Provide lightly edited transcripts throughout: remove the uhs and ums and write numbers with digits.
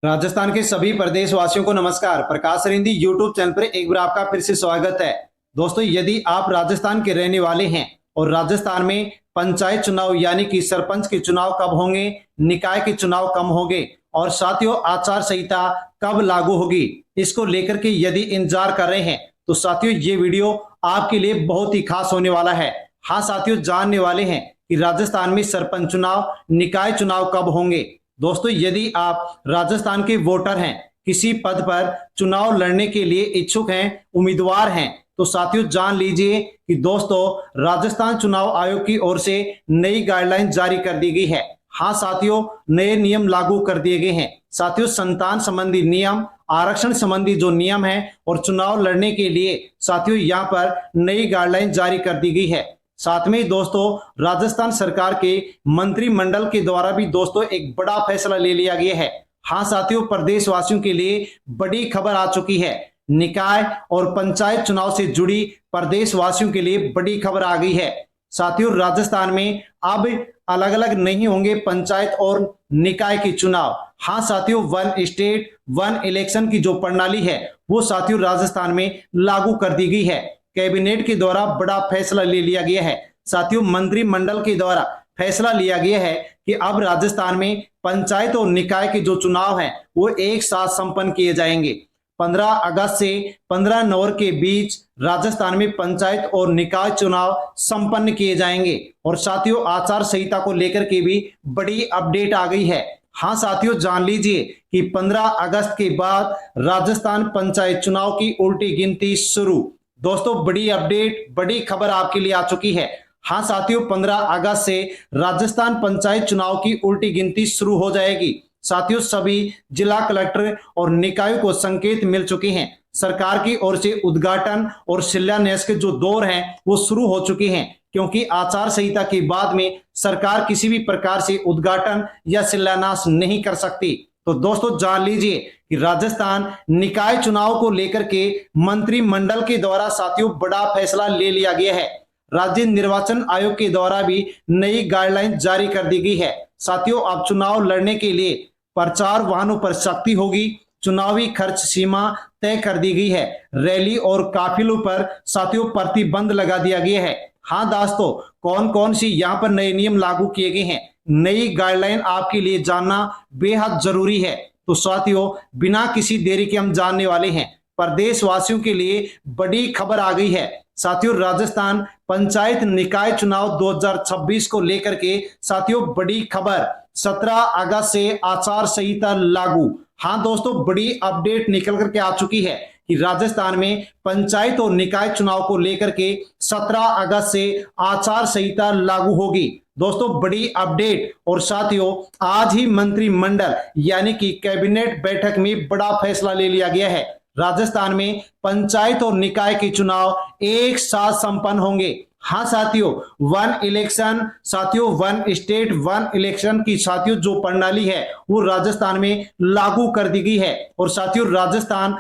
राजस्थान के सभी प्रदेशवासियों को नमस्कार। प्रकाश सरिंदी यूट्यूब चैनल पर एक बार आपका फिर से स्वागत है। दोस्तों, यदि आप राजस्थान के रहने वाले हैं और राजस्थान में पंचायत चुनाव यानी कि सरपंच के चुनाव कब होंगे, निकाय के चुनाव कब होंगे और साथियों आचार संहिता कब लागू होगी, इसको लेकर के यदि इंतजार कर रहे हैं तो साथियों ये वीडियो आपके लिए बहुत ही खास होने वाला है। हाँ साथियों, जानने वाले हैं कि राजस्थान में सरपंच चुनाव, निकाय चुनाव कब होंगे। दोस्तों, यदि आप राजस्थान के वोटर हैं, किसी पद पर चुनाव लड़ने के लिए इच्छुक हैं, उम्मीदवार हैं, तो साथियों जान लीजिए कि दोस्तों राजस्थान चुनाव आयोग की ओर से नई गाइडलाइन जारी कर दी गई है। हाँ साथियों, नए नियम लागू कर दिए गए हैं। साथियों, संतान संबंधी नियम, आरक्षण संबंधी जो नियम है और चुनाव लड़ने के लिए साथियों यहाँ पर नई गाइडलाइन जारी कर दी गई है। साथ में दोस्तों राजस्थान सरकार के मंत्रिमंडल के द्वारा भी दोस्तों एक बड़ा फैसला ले लिया गया है। हाँ साथियों, प्रदेशवासियों के लिए बड़ी खबर आ चुकी है। निकाय और पंचायत चुनाव से जुड़ी प्रदेशवासियों के लिए बड़ी खबर आ गई है। साथियों, राजस्थान में अब अलग अलग नहीं होंगे पंचायत और निकाय के चुनाव। हाँ साथियों, वन स्टेट वन इलेक्शन की जो प्रणाली है वो साथियों राजस्थान में लागू कर दी गई है। कैबिनेट के द्वारा बड़ा फैसला ले लिया गया है। साथियों, मंत्रिमंडल के द्वारा फैसला लिया गया है कि अब राजस्थान में पंचायत और निकाय के जो चुनाव हैं वो एक साथ संपन्न किए जाएंगे। 15 अगस्त से 15 नवंबर के बीच राजस्थान में पंचायत और निकाय चुनाव संपन्न किए जाएंगे। और साथियों आचार संहिता को लेकर के भी बड़ी अपडेट आ गई है। हाँ साथियों, जान लीजिए कि 15 अगस्त के बाद राजस्थान पंचायत चुनाव की उल्टी गिनती शुरू। दोस्तों, बड़ी अपडेट, बड़ी खबर आपके लिए आ चुकी है। हाँ साथियों, 15 अगस्त से राजस्थान पंचायत चुनाव की उल्टी गिनती शुरू हो जाएगी। साथियों, सभी जिला कलेक्टर और निकायों को संकेत मिल चुके हैं। सरकार की ओर से उद्घाटन और शिलान्यास के जो दौर हैं वो शुरू हो चुके हैं, क्योंकि आचार संहिता के बाद में सरकार किसी भी प्रकार से उद्घाटन या शिलान्यास नहीं कर सकती। तो दोस्तों जान लीजिए कि राजस्थान निकाय चुनाव को लेकर के मंत्रिमंडल के द्वारा साथियों बड़ा फैसला ले लिया गया है। राज्य निर्वाचन आयोग के द्वारा भी नई गाइडलाइन जारी कर दी गई है। साथियों, अब चुनाव लड़ने के लिए प्रचार वाहनों पर सख्ती होगी। चुनावी खर्च सीमा तय कर दी गई है। रैली और काफिलों पर साथियों प्रतिबंध लगा दिया गया है। हाँ दोस्तों, कौन कौन सी यहाँ पर नए नियम लागू किए गए हैं, नई गाइडलाइन आपके लिए जानना बेहद जरूरी है। तो साथियों बिना किसी देरी के हम जानने वाले हैं। प्रदेशवासियों के लिए बड़ी खबर आ गई है। साथियों, राजस्थान पंचायत निकाय चुनाव 2026 को लेकर के साथियों बड़ी खबर, 17 अगस्त से आचार संहिता लागू। हाँ दोस्तों, बड़ी अपडेट निकल करके आ चुकी है कि राजस्थान में पंचायत और निकाय चुनाव को लेकर के 17 अगस्त से आचार संहिता लागू होगी। दोस्तों, बड़ी अपडेट। और साथियों आज ही मंत्रिमंडल यानी कि कैबिनेट बैठक में बड़ा फैसला ले लिया गया है। राजस्थान में पंचायत और निकाय के चुनाव एक साथ संपन्न होंगे। हाँ साथियों, वन इलेक्शन, साथियों वन स्टेट वन इलेक्शन की साथियों जो प्रणाली है वो राजस्थान में लागू कर दी गई है। और साथियों राजस्थान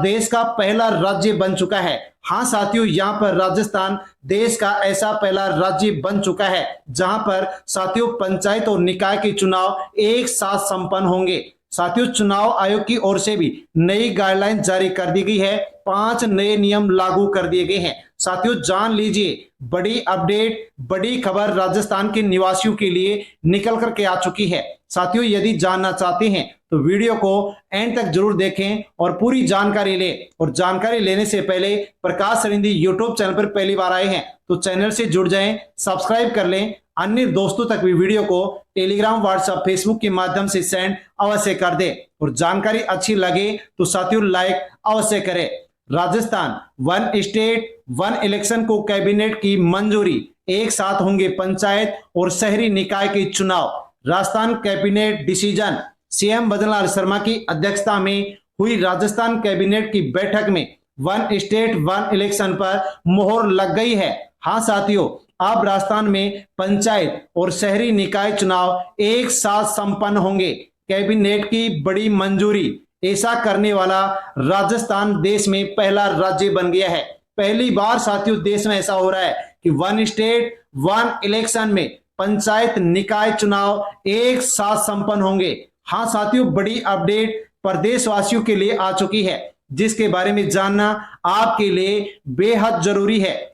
देश का पहला राज्य बन चुका है। हाँ साथियों, यहाँ पर राजस्थान देश का ऐसा पहला राज्य बन चुका है जहां पर साथियों पंचायत और निकाय के चुनाव एक साथ संपन्न होंगे। साथियों, चुनाव आयोग की ओर से भी नई गाइडलाइन जारी कर दी गई है। 5 नए नियम लागू कर दिए गए हैं। साथियों जान लीजिए, बड़ी अपडेट, बड़ी खबर राजस्थान के निवासियों के लिए निकल करके आ चुकी है। साथियों, यदि जानना चाहते हैं तो वीडियो को एंड तक जरूर देखें और पूरी जानकारी लें। और जानकारी लेने से पहले प्रकाश सरिंदी यूट्यूब चैनल पर पहली बार आए हैं तो चैनल से जुड़ जाएं, सब्सक्राइब कर लें। अन्य दोस्तों तक भी वीडियो को टेलीग्राम, व्हाट्सएप, फेसबुक के माध्यम से सेंड अवश्य कर दे। और जानकारी अच्छी लगे तो साथियों लाइक अवश्य करें। Rajasthan one state one election को कैबिनेट की मंजूरी, एक साथ होंगे पंचायत और शहरी निकाय के चुनाव। Rajasthan cabinet decision. CM Bhajanlal Sharma की अध्यक्षता में हुई राजस्थान कैबिनेट की बैठक में वन स्टेट वन इलेक्शन पर मोहर लग गई है। हाँ साथियों, अब राजस्थान में पंचायत और शहरी निकाय चुनाव एक साथ संपन्न होंगे। कैबिनेट की बड़ी मंजूरी, ऐसा करने वाला राजस्थान देश में पहला राज्य बन गया है। पहली बार साथियों देश में ऐसा हो रहा है कि वन स्टेट वन इलेक्शन में पंचायत निकाय चुनाव एक साथ संपन्न होंगे। हाँ साथियों, बड़ी अपडेट प्रदेशवासियों के लिए आ चुकी है, जिसके बारे में जानना आपके लिए बेहद जरूरी है।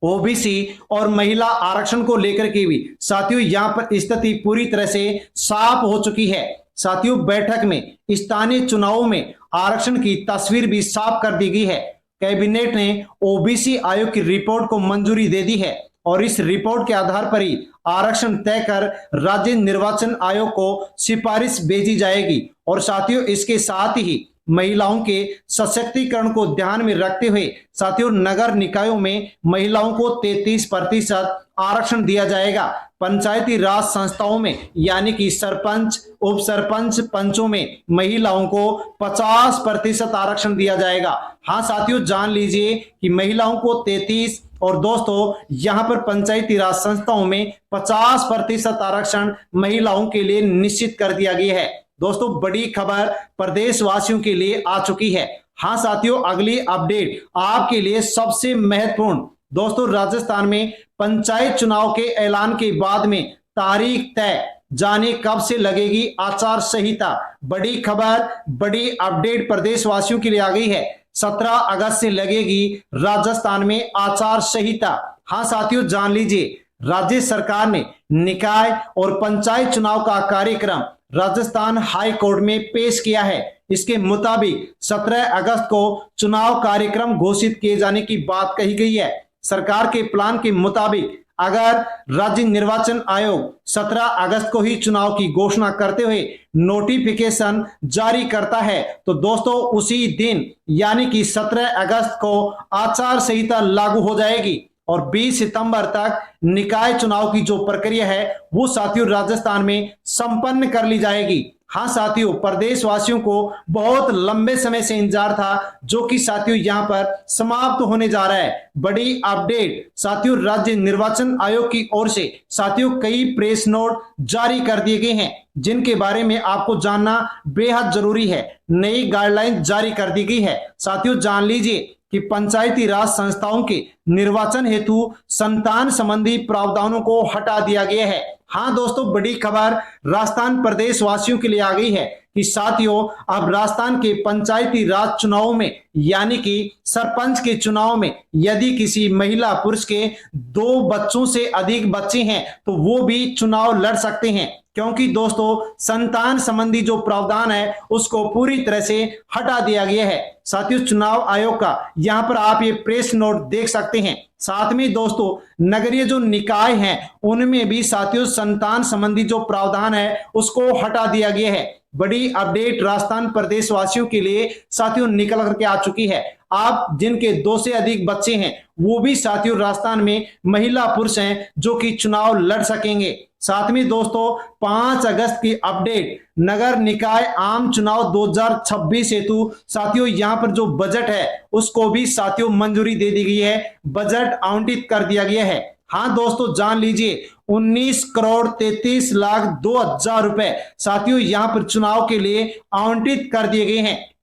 ओबीसी और महिला आरक्षण को लेकर के भी साथियों यहां पर स्थिति पूरी तरह से साफ हो चुकी है। साथियों, बैठक में स्थानीय चुनावों में आरक्षण की तस्वीर भी साफ कर दी गई है। कैबिनेट ने ओबीसी आयोग की रिपोर्ट को मंजूरी दे दी है और इस रिपोर्ट के आधार पर ही आरक्षण तय कर राज्य निर्वाचन आयोग को सिफारिश भेजी जाएगी। और साथियों, इसके साथ ही महिलाओं के सशक्तिकरण को ध्यान में रखते हुए साथियों नगर निकायों में महिलाओं को 33% आरक्षण दिया जाएगा। पंचायती राज संस्थाओं में यानी कि सरपंच, उप सरपंच, पंचों में महिलाओं को 50% आरक्षण दिया जाएगा। हाँ साथियों, जान लीजिए कि महिलाओं को 33 और दोस्तों यहां पर पंचायती राज संस्थाओं में 50% आरक्षण महिलाओं के लिए निश्चित कर दिया गया है। दोस्तों, बड़ी खबर प्रदेशवासियों के लिए आ चुकी है। हाँ साथियों, अगली अपडेट आपके लिए सबसे महत्वपूर्ण। दोस्तों, राजस्थान में पंचायत चुनाव के ऐलान के बाद में तारीख तय, जाने कब से लगेगी आचार संहिता। बड़ी खबर, बड़ी अपडेट प्रदेशवासियों के लिए आ गई है। 17 अगस्त से लगेगी राजस्थान में आचार संहिता। हाँ साथियों, जान लीजिए, राज्य सरकार ने निकाय और पंचायत चुनाव का कार्यक्रम राजस्थान हाई कोर्ट में पेश किया है। इसके मुताबिक 17 अगस्त को चुनाव कार्यक्रम घोषित किए जाने की बात कही गई है। सरकार के प्लान के मुताबिक अगर राज्य निर्वाचन आयोग 17 अगस्त को ही चुनाव की घोषणा करते हुए नोटिफिकेशन जारी करता है तो दोस्तों उसी दिन यानी कि 17 अगस्त को आचार संहिता लागू हो जाएगी और 20 सितंबर तक निकाय चुनाव की जो प्रक्रिया है वो साथियों राजस्थान में संपन्न कर ली जाएगी। हाँ साथियों, प्रदेशवासियों को बहुत लंबे समय से इंतजार था, जो कि साथियों यहां पर समाप्त होने जा रहा है। बड़ी अपडेट साथियों, राज्य निर्वाचन आयोग की ओर से साथियों कई प्रेस नोट जारी कर दिए गए हैं, जिनके बारे में आपको जानना बेहद जरूरी है। नई गाइडलाइन जारी कर दी गई है। साथियों, जान लीजिए कि पंचायती राज संस्थाओं के निर्वाचन हेतु संतान संबंधी प्रावधानों को हटा दिया गया है। हाँ दोस्तों, बड़ी खबर राजस्थान प्रदेश वासियों के लिए आ गई है कि साथियों अब राजस्थान के पंचायती राज चुनावों में यानी कि सरपंच के चुनाव में यदि किसी महिला पुरुष के 2 बच्चों से अधिक बच्चे हैं तो वो भी चुनाव लड़ सकते हैं, क्योंकि दोस्तों संतान संबंधी जो प्रावधान है उसको पूरी तरह से हटा दिया गया है। साथियों, चुनाव आयोग का यहां पर आप ये प्रेस नोट देख सकते हैं। साथ में दोस्तों नगरीय जो निकाय हैं उनमें भी साथियों संतान संबंधी जो प्रावधान है उसको हटा दिया गया है। बड़ी अपडेट राजस्थान प्रदेश वासियों के लिए साथियों निकल करके आ चुकी है। आप जिनके 2 से अधिक बच्चे हैं वो भी साथियों राजस्थान में महिला पुरुष हैं जो कि चुनाव लड़ सकेंगे। साथ में दोस्तों 5 अगस्त की अपडेट, नगर निकाय आम चुनाव 2026 हेतु साथियों यहां पर जो बजट है उसको भी साथियों मंजूरी दे दी गई है, बजट आवंटित कर दिया गया है। हाँ दोस्तों, जान लीजिए 19,33,02,000 रुपए साथियों यहां पर चुनाव के लिए आवंटित कर दिए गए हैं।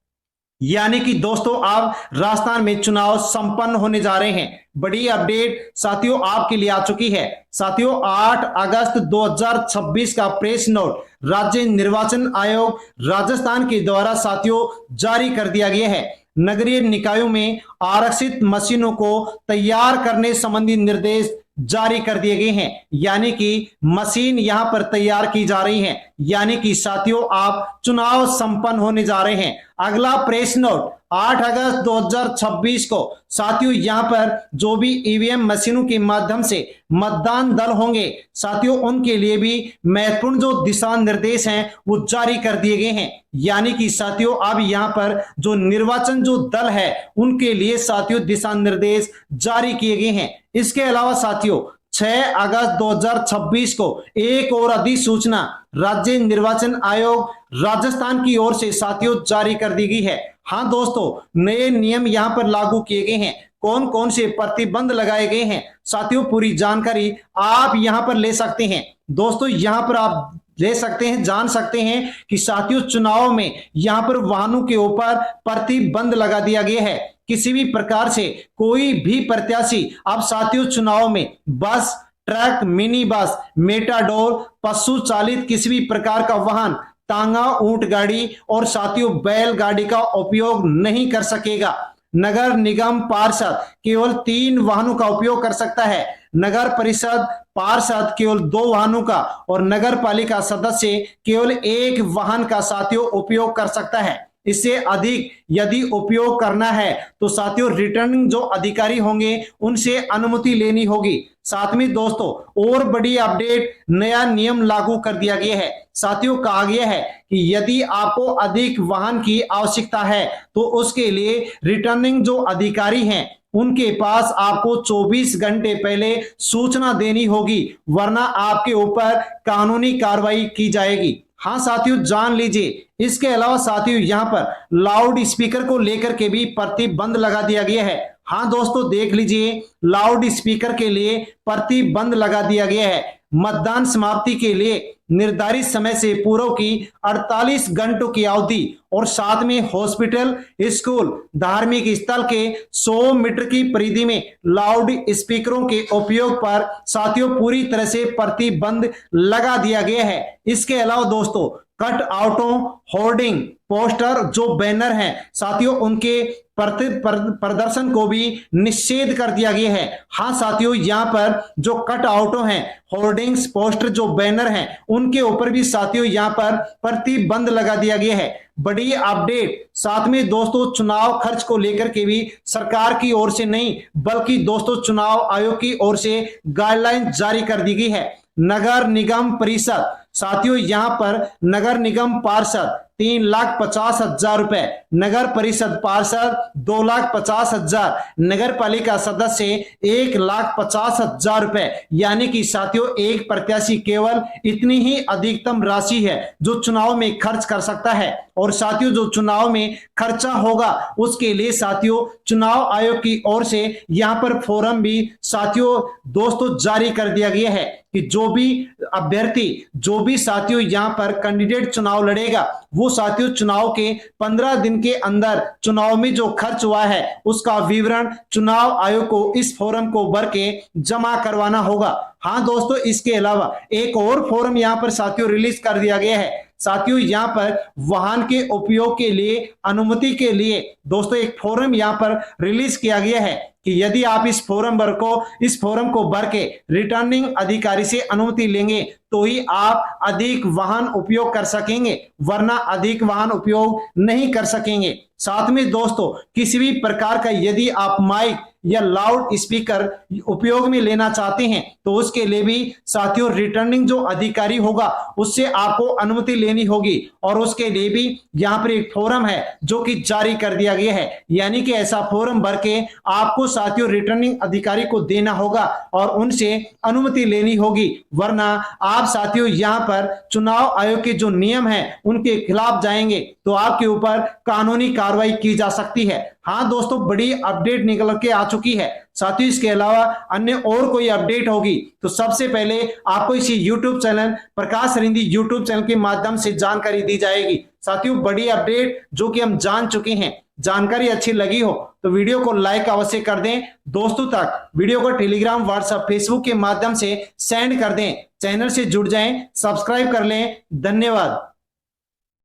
यानी कि दोस्तों अब राजस्थान में चुनाव संपन्न होने जा रहे हैं। बड़ी अपडेट साथियों आपके लिए आ चुकी है। साथियों 8 अगस्त 2026 का प्रेस नोट राज्य निर्वाचन आयोग राजस्थान के द्वारा साथियों जारी कर दिया गया है। नगरीय निकायों में आरक्षित मशीनों को तैयार करने संबंधी निर्देश जारी कर दिए गए हैं, यानी कि मशीन यहां पर तैयार की जा रही है, यानी कि साथियों आप चुनाव संपन्न होने जा रहे हैं। अगला प्रेस नोट 8 अगस्त 2026 को साथियों यहां पर जो भी ईवीएम मशीनों के माध्यम से मतदान दल होंगे साथियों उनके लिए भी महत्वपूर्ण जो दिशा निर्देश हैं वो जारी कर दिए गए हैं। यानी कि साथियों अब यहां पर जो निर्वाचन जो दल है उनके लिए साथियों दिशा निर्देश जारी किए गए हैं। इसके अलावा साथियों 6 अगस्त 2026 को एक और अधिसूचना राज्य निर्वाचन आयोग राजस्थान की ओर से साथियों जारी कर दी गई है। हाँ दोस्तों, नए नियम यहां पर लागू किए गए हैं, कौन कौन से प्रतिबंध लगाए गए हैं साथियों पूरी जानकारी आप यहां पर ले सकते हैं। दोस्तों यहां पर आप ले सकते हैं, जान सकते हैं कि साथियों चुनाव में यहां पर वाहनों के ऊपर प्रतिबंध लगा दिया गया है। किसी भी प्रकार से कोई भी प्रत्याशी अब साथियों चुनाव में बस, ट्रक, मिनी बस, मेटाडोर, पशु चालित किसी भी प्रकार का वाहन तांगा, ऊंट गाड़ी और साथियों बैलगाड़ी का उपयोग नहीं कर सकेगा। नगर निगम पार्षद केवल 3 वाहनों का उपयोग कर सकता है। नगर परिषद पार्षद केवल 2 वाहनों का और नगर पालिका सदस्य केवल 1 वाहन का साथियों उपयोग कर सकता है। इससे अधिक यदि उपयोग करना है तो साथियों रिटर्निंग जो अधिकारी होंगे उनसे अनुमति लेनी होगी। साथ में दोस्तों और बड़ी अपडेट, नया नियम लागू कर दिया गया है। साथियों कहा गया है कि यदि आपको अधिक वाहन की आवश्यकता है तो उसके लिए रिटर्निंग जो अधिकारी हैं उनके पास आपको 24 घंटे पहले सूचना देनी होगी, वरना आपके ऊपर कानूनी कार्रवाई की जाएगी। हाँ साथियों जान लीजिए। इसके अलावा साथियों यहाँ पर लाउड स्पीकर को लेकर के भी प्रतिबंध लगा दिया गया है। हाँ दोस्तों देख लीजिए, लाउड स्पीकर के लिए प्रतिबंध लगा दिया गया है। मतदान समाप्ति के लिए निर्धारित समय से पूर्व की 48 घंटों की अवधि और साथ में हॉस्पिटल, स्कूल, धार्मिक स्थल के 100 मीटर की परिधि में लाउड स्पीकरों के उपयोग पर साथियों पूरी तरह से प्रतिबंध लगा दिया गया है। इसके अलावा दोस्तों कट आउटों, होर्डिंग, पोस्टर जो बैनर हैं साथियों उनके प्रदर्शन को भी निषेध कर दिया गया है। हाँ साथियों यहाँ पर जो कट आउटों हैं, होर्डिंग्स, पोस्टर जो बैनर हैं उनके ऊपर भी साथियों यहाँ पर प्रतिबंध लगा दिया गया है। बड़ी अपडेट। साथ में दोस्तों चुनाव खर्च को लेकर के भी सरकार की ओर से नहीं बल्कि दोस्तों चुनाव आयोग की ओर से गाइडलाइन जारी कर दी गई है। नगर निगम परिषद साथियों यहाँ पर नगर निगम पार्षद 3,50,000 रुपए, नगर परिषद पार्षद 2,50,000, नगर पालिका सदस्य 1,50,000 रुपए। यानी कि साथियों एक प्रत्याशी केवल इतनी ही अधिकतम राशि है जो चुनाव में खर्च कर सकता है। और साथियों जो चुनाव में खर्चा होगा उसके लिए साथियों चुनाव आयोग की ओर से यहाँ पर फॉर्म भी साथियों दोस्तों जारी कर दिया गया है कि जो भी अभ्यर्थी, जो भी साथियों यहाँ पर कैंडिडेट चुनाव लड़ेगा वो साथियों चुनाव के 15 दिन के अंदर चुनाव में जो खर्च हुआ है उसका विवरण चुनाव आयोग को इस फॉर्म को भर के जमा करवाना होगा। हाँ दोस्तों इसके अलावा एक और फॉर्म यहाँ पर साथियों रिलीज कर दिया गया है। साथियों यहाँ पर वाहन के उपयोग के लिए अनुमति के लिए दोस्तों एक फॉर्म यहाँ पर रिलीज किया गया है कि यदि आप इस फॉर्म को भर के रिटर्निंग अधिकारी से अनुमति लेंगे तो ही आप अधिक वाहन उपयोग कर सकेंगे, वरना अधिक वाहन उपयोग नहीं कर सकेंगे। साथ में दोस्तों किसी भी प्रकार का यदि आप माइक या लाउड स्पीकर उपयोग में लेना चाहते हैं तो उसके लिए भी साथियों रिटर्निंग जो अधिकारी होगा उससे आपको अनुमति लेनी होगी और उसके लिए भी यहाँ पर एक फॉर्म है जो कि जारी कर दिया गया है। यानी कि ऐसा फॉर्म भर के आपको साथियों रिटर्निंग अधिकारी को देना होगा और उनसे अनुमति लेनी होगी, वरना आप साथियों यहाँ पर चुनाव आयोग के जो नियम है उनके खिलाफ जाएंगे तो आपके ऊपर कानूनी कार्रवाई की जा सकती है। हाँ दोस्तों बड़ी अपडेट निकल के आ चुकी है। साथियों इसके अलावा अन्य और कोई अपडेट होगी तो सबसे पहले आपको इसी YouTube चैनल प्रकाश रिंदी YouTube चैनल के माध्यम से जानकारी दी जाएगी। साथियों बड़ी अपडेट जो कि हम जान चुके हैं, जानकारी अच्छी लगी हो तो वीडियो को लाइक अवश्य कर दें, दोस्तों तक वीडियो को टेलीग्राम, व्हाट्सएप, फेसबुक के माध्यम से सेंड कर दें, चैनल से जुड़ जाएं, सब्सक्राइब कर लें। धन्यवाद।